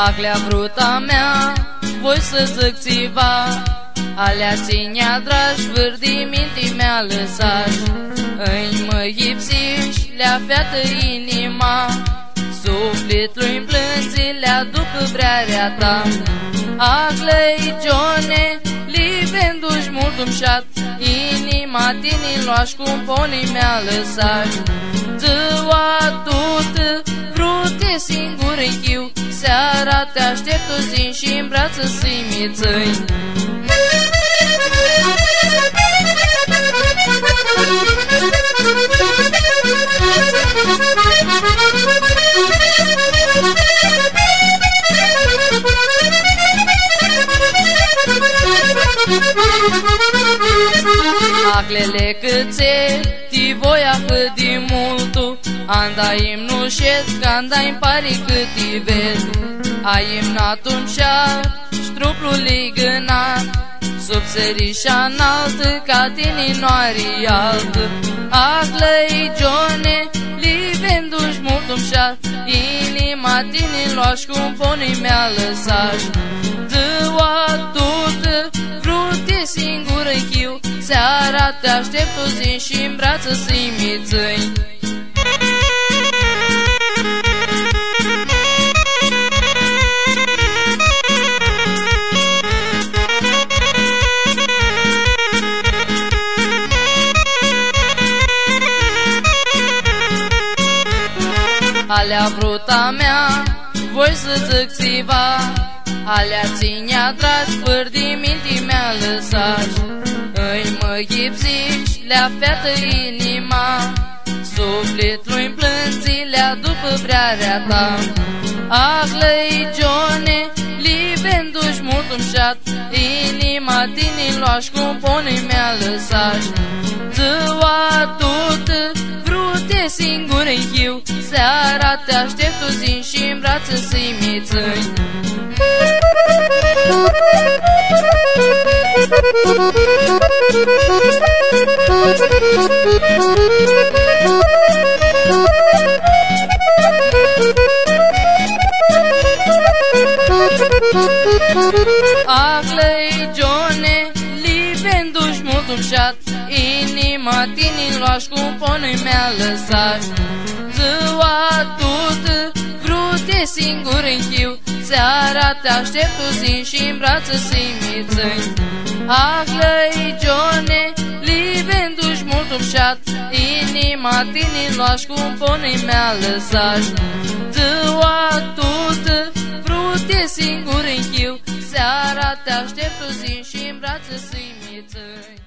Aclea bruta mea, voi să zic țiva, alea ținea dragi, vârdii mintii mea lăsași. Îi mă ipsiși, le-a fiată inima, sufletul-i plânzi, le-a după vrearea ta. Aclei Joane, livendu-și mult umșat, inima tini luași cum ponii mea lăsași. Ziua tută, vrute singur în chiu, seara te aștept o zi și-n brață să-i mițăi. Aclele câțe, ti voia cât de multu, andai-mi nu șed, că andai-mi pari cât ti vezi. Ai-mi natum șar, ștruplul ligânat, sub sărișa înaltă, ca tine noari altă. Aclei Joane, livendu-și mult umșat, inima tine luași cum ponii mea lăsași. Ziua tută, vrute singur în chiu, seara te aștept o zi și-n brață să-i mițăi. Alea bruta mea, voi să zic țiva, alea ținea dragi, vârdii mintii mea lăsași. Îi mă ipsiși, le-a fiată inima, sufletul-i plânzi, le-a după vrearea ta. Aclei Joane, livendu-și mult umșat, inima tini luași cum ponii mea lăsași. Ziua tută, vrute singur în chiu, seara te aștept o zi și-n brață să-i mițăi. Aclei Joane, livendu-și mult umșat, inima tini luași cum ponii mea lăsași. Ziua tută, vrute singur în chiu, seara te aștept o zi și-n brață să-i mițăi. Aclei Joane, livendu-și mult umșat, inima tini luași cum ponii mea lăsași. Ziua tută, vrute singur în chiu, seara te aștept o zi și-n brață să-i mițăi.